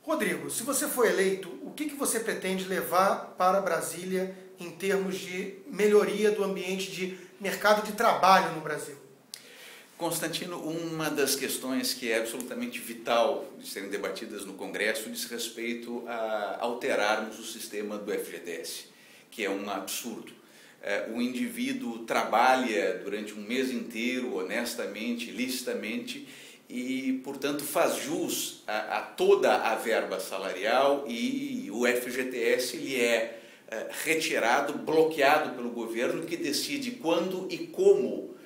Rodrigo, se você for eleito, o que você pretende levar para Brasília em termos de melhoria do ambiente de mercado de trabalho no Brasil? Constantino, uma das questões que é absolutamente vital de serem debatidas no Congresso diz respeito a alterarmos o sistema do FGTS, que é um absurdo. O indivíduo trabalha durante um mês inteiro, honestamente, licitamente, e, portanto, faz jus a toda a verba salarial, e o FGTS ele é retirado, bloqueado pelo governo, que decide quando e como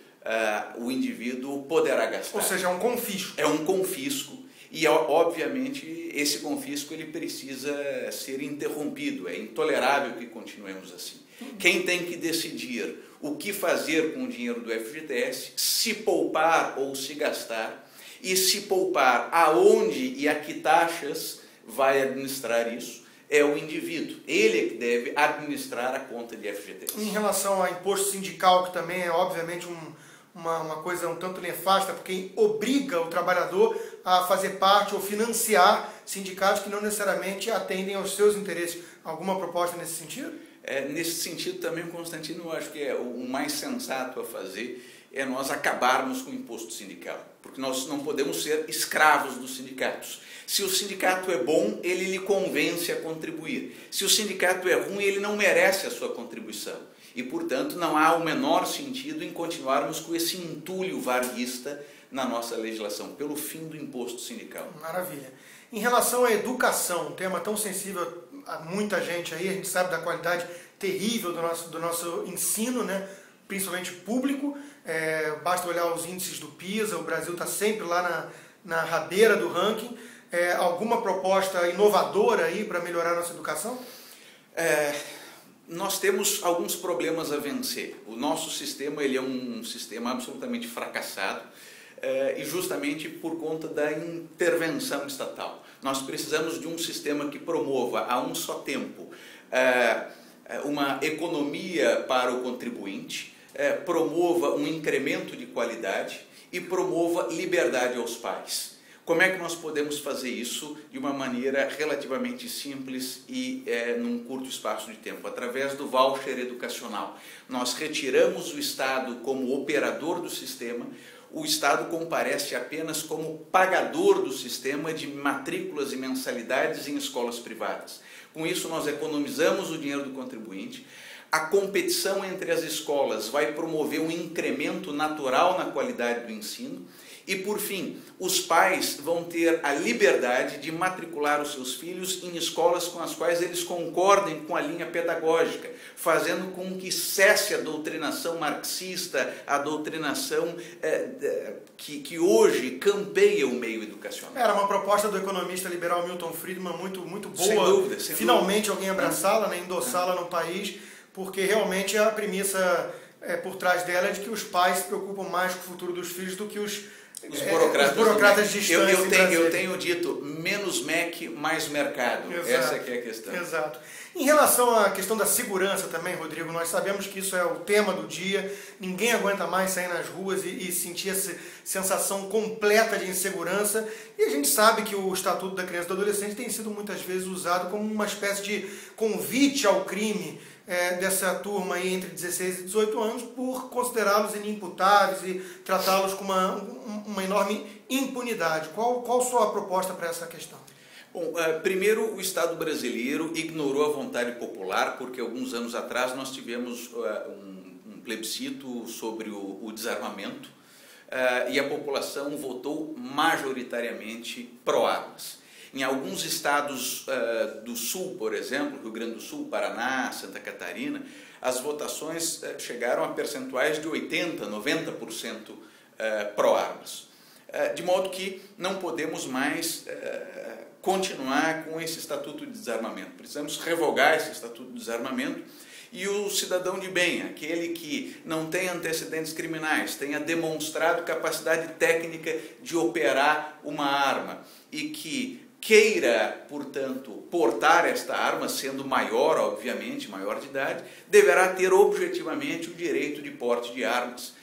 o indivíduo poderá gastar. Ou seja, é um confisco. É um confisco e, obviamente, esse confisco ele precisa ser interrompido. É intolerável que continuemos assim. Quem tem que decidir o que fazer com o dinheiro do FGTS, se poupar ou se gastar, e se poupar aonde e a que taxas vai administrar isso, é o indivíduo. Ele é que deve administrar a conta de FGTS. Em relação ao imposto sindical, que também é obviamente uma coisa um tanto nefasta, porque obriga o trabalhador a fazer parte ou financiar sindicatos que não necessariamente atendem aos seus interesses. Alguma proposta nesse sentido? Nesse sentido também, Constantino, eu acho que o mais sensato a fazer é nós acabarmos com o imposto sindical, porque nós não podemos ser escravos dos sindicatos. Se o sindicato é bom, ele lhe convence a contribuir. Se o sindicato é ruim, ele não merece a sua contribuição. E, portanto, não há o menor sentido em continuarmos com esse entulho varguista na nossa legislação, pelo fim do imposto sindical. Maravilha. Em relação à educação, um tema tão sensível a muita gente aí, a gente sabe da qualidade terrível do nosso ensino, né? Principalmente público, basta olhar os índices do PISA, o Brasil está sempre lá na rabeira do ranking. Alguma proposta inovadora aí para melhorar a nossa educação? Nós temos alguns problemas a vencer. O nosso sistema ele é um sistema absolutamente fracassado, e justamente por conta da intervenção estatal. Nós precisamos de um sistema que promova a um só tempo uma economia para o contribuinte, promova um incremento de qualidade e promova liberdade aos pais. Como é que nós podemos fazer isso de uma maneira relativamente simples e num curto espaço de tempo? Através do voucher educacional. Nós retiramos o Estado como operador do sistema, o Estado comparece apenas como pagador do sistema de matrículas e mensalidades em escolas privadas. Com isso, nós economizamos o dinheiro do contribuinte. A competição entre as escolas vai promover um incremento natural na qualidade do ensino. E, por fim, os pais vão ter a liberdade de matricular os seus filhos em escolas com as quais eles concordem com a linha pedagógica, fazendo com que cesse a doutrinação marxista, a doutrinação que hoje campeia o meio educacional. Era uma proposta do economista liberal Milton Friedman muito boa. Sem dúvida. Finalmente alguém abraçá-la, né, endossá-la no país, porque realmente a premissa por trás dela é de que os pais se preocupam mais com o futuro dos filhos do que os burocratas distantes. Eu tenho dito, menos MEC, mais mercado. Exato. Essa que é a questão. Exato. Em relação à questão da segurança também, Rodrigo, nós sabemos que isso é o tema do dia, ninguém aguenta mais sair nas ruas e sentir essa sensação completa de insegurança, e a gente sabe que o Estatuto da Criança e do Adolescente tem sido muitas vezes usado como uma espécie de convite ao crime dessa turma aí entre 16 e 18 anos, por considerá-los inimputáveis e tratá-los com uma enorme impunidade. Qual a sua proposta para essa questão? Bom, primeiro, o Estado brasileiro ignorou a vontade popular, porque alguns anos atrás nós tivemos um plebiscito sobre o desarmamento, e a população votou majoritariamente pró-armas. Em alguns estados do Sul, por exemplo, Rio Grande do Sul, Paraná, Santa Catarina, as votações chegaram a percentuais de 80%, 90% pró-armas. De modo que não podemos mais continuar com esse Estatuto de Desarmamento. Precisamos revogar esse Estatuto de Desarmamento, e o cidadão de bem, aquele que não tem antecedentes criminais, tenha demonstrado capacidade técnica de operar uma arma e que queira, portanto, portar esta arma, sendo maior, obviamente, maior de idade, deverá ter objetivamente o direito de porte de armas.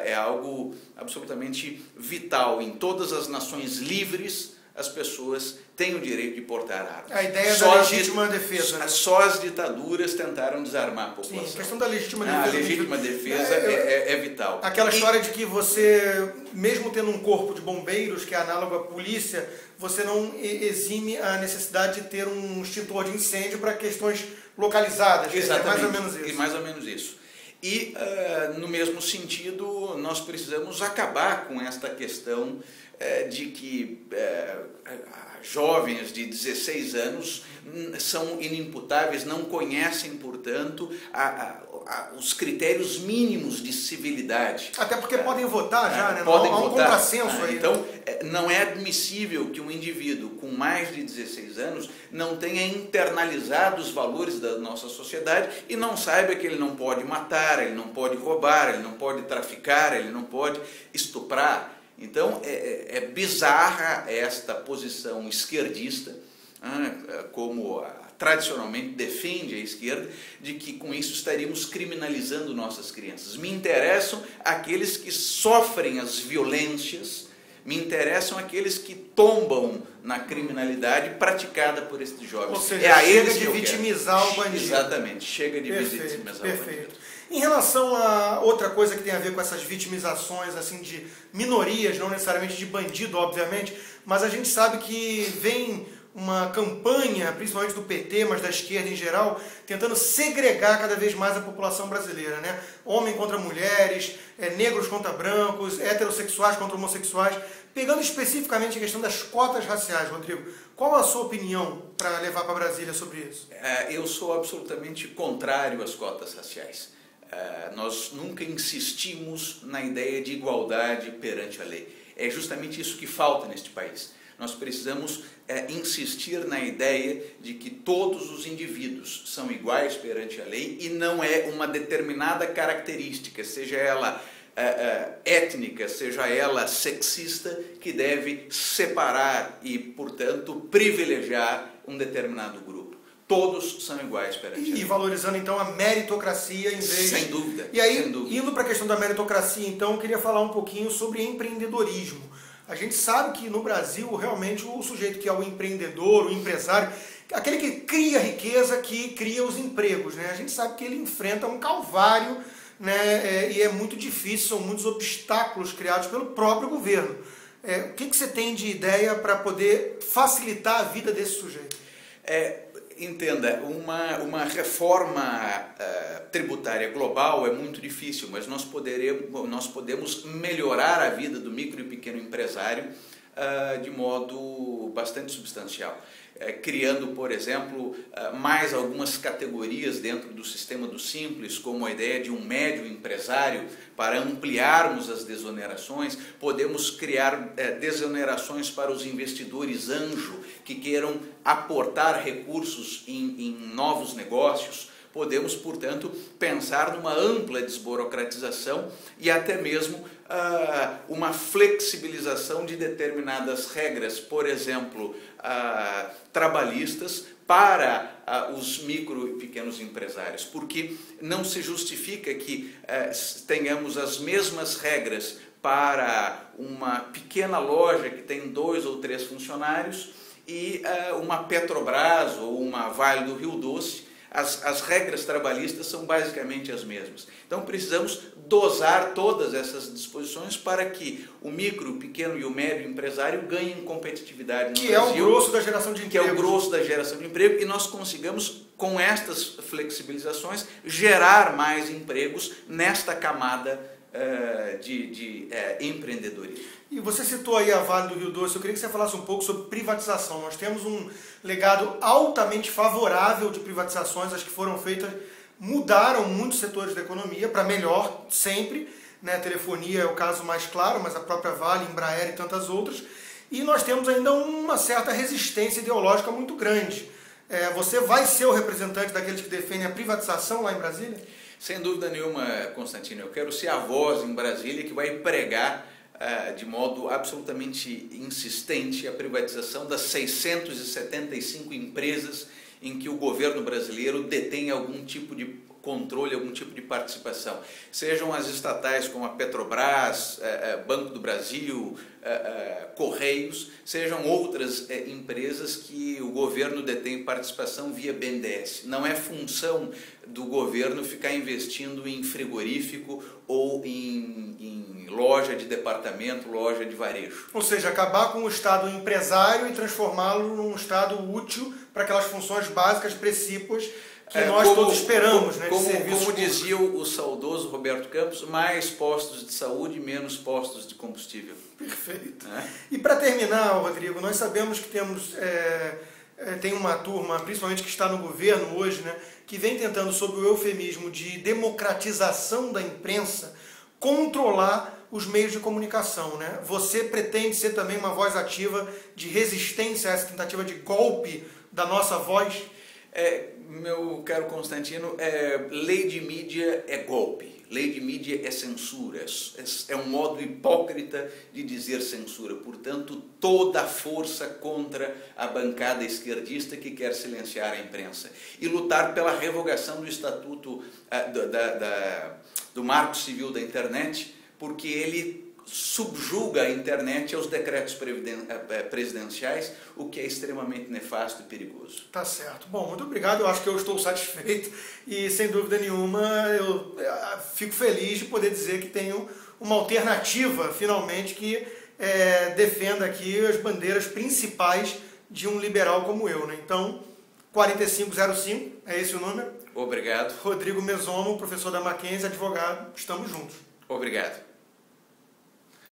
É algo absolutamente vital. Em todas as nações livres, as pessoas têm o direito de portar armas. A ideia da legítima defesa. Só as ditaduras tentaram desarmar a população. Sim, a questão da legítima defesa. A legítima defesa é vital. Aquela história de que você, mesmo tendo um corpo de bombeiros, que é análogo à polícia, você não exime a necessidade de ter um extintor de incêndio para questões localizadas. Exatamente. É mais ou menos isso. E mais ou menos isso. E, no mesmo sentido, nós precisamos acabar com esta questão de que jovens de 16 anos são inimputáveis, não conhecem, portanto, os critérios mínimos de civilidade. Até porque podem votar já, né? Podem há um votar. contrassenso aí. Então, não é admissível que um indivíduo com mais de 16 anos não tenha internalizado os valores da nossa sociedade e não saiba que ele não pode matar, ele não pode roubar, ele não pode traficar, ele não pode estuprar. Então, é bizarra esta posição esquerdista, como tradicionalmente defende a esquerda, de que com isso estaríamos criminalizando nossas crianças. Me interessam aqueles que sofrem as violências, me interessam aqueles que tombam na criminalidade praticada por estes jovens. Ou seja, chega de vitimizar o bandido. Exatamente, chega de vitimizar o bandido. Em relação a outra coisa que tem a ver com essas vitimizações assim de minorias, não necessariamente de bandido, obviamente, mas a gente sabe que vem uma campanha, principalmente do PT, mas da esquerda em geral, tentando segregar cada vez mais a população brasileira, né? Homem contra mulheres, negros contra brancos, heterossexuais contra homossexuais. Pegando especificamente a questão das cotas raciais, Rodrigo, qual a sua opinião para levar para Brasília sobre isso? Eu sou absolutamente contrário às cotas raciais. Nós nunca insistimos na ideia de igualdade perante a lei. É justamente isso que falta neste país. Nós precisamos insistir na ideia de que todos os indivíduos são iguais perante a lei e não é uma determinada característica, seja ela étnica, seja ela sexista, que deve separar e, portanto, privilegiar um determinado grupo. Todos são iguais perante a lei. E valorizando, então, a meritocracia em vez... Sem dúvida. E aí, sem dúvida. Indo para a questão da meritocracia, então, eu queria falar um pouquinho sobre empreendedorismo. A gente sabe que no Brasil, realmente, o sujeito que é o empreendedor, o empresário, aquele que cria riqueza, que cria os empregos, né? A gente sabe que ele enfrenta um calvário, né? E é muito difícil, são muitos obstáculos criados pelo próprio governo. O que você tem de ideia para poder facilitar a vida desse sujeito? Entenda, uma reforma tributária global é muito difícil, mas nós podemos melhorar a vida do micro e pequeno empresário de modo bastante substancial. Criando, por exemplo, mais algumas categorias dentro do sistema do Simples, como a ideia de um médio empresário, para ampliarmos as desonerações. Podemos criar desonerações para os investidores anjo, que queiram aportar recursos em novos negócios. Podemos, portanto, pensar numa ampla desburocratização e até mesmo uma flexibilização de determinadas regras, por exemplo, trabalhistas, para os micro e pequenos empresários, porque não se justifica que tenhamos as mesmas regras para uma pequena loja que tem 2 ou 3 funcionários e uma Petrobras ou uma Vale do Rio Doce. As regras trabalhistas são basicamente as mesmas. Então precisamos dosar todas essas disposições para que o micro, o pequeno e o médio empresário ganhem competitividade no Brasil. Que é o grosso da geração de emprego. Que é o grosso da geração de emprego, e nós consigamos, com estas flexibilizações, gerar mais empregos nesta camada de empreendedorismo. E você citou aí a Vale do Rio Doce, eu queria que você falasse um pouco sobre privatização. Nós temos um legado altamente favorável de privatizações, as que foram feitas mudaram muitos setores da economia, para melhor sempre, né? A telefonia é o caso mais claro, mas a própria Vale, Embraer e tantas outras. E nós temos ainda uma certa resistência ideológica muito grande. Você vai ser o representante daqueles que defendem a privatização lá em Brasília? Sem dúvida nenhuma, Constantino. Eu quero ser a voz em Brasília que vai pregar de modo absolutamente insistente a privatização das 675 empresas em que o governo brasileiro detém algum tipo de controle, algum tipo de participação. Sejam as estatais como a Petrobras, Banco do Brasil, Correios, sejam outras empresas que o governo detém participação via BNDES. Não é função do governo ficar investindo em frigorífico ou em loja de departamento, loja de varejo. Ou seja, acabar com o Estado empresário e transformá-lo num Estado útil para aquelas funções básicas, precípuas, que nós todos esperamos, né? Como dizia o saudoso Roberto Campos, mais postos de saúde, menos postos de combustível. Perfeito. E para terminar, Rodrigo, nós sabemos que tem uma turma, principalmente que está no governo hoje, né, que vem tentando, sob o eufemismo de democratização da imprensa, controlar os meios de comunicação, né? Você pretende ser também uma voz ativa de resistência a essa tentativa de golpe da nossa voz? Meu caro Constantino, lei de mídia é golpe, lei de mídia é censura, é um modo hipócrita de dizer censura, portanto, toda a força contra a bancada esquerdista que quer silenciar a imprensa e lutar pela revogação do Estatuto do Marco Civil da Internet, porque ele subjuga a internet aos decretos presidenciais, o que é extremamente nefasto e perigoso. Tá certo. Bom, muito obrigado. Eu acho que eu estou satisfeito e, sem dúvida nenhuma, eu fico feliz de poder dizer que tenho uma alternativa, finalmente, que defenda aqui as bandeiras principais de um liberal como eu, né? Então, 4505, é esse o número. Obrigado. Rodrigo Mesomo, professor da Mackenzie, advogado. Estamos juntos. Obrigado.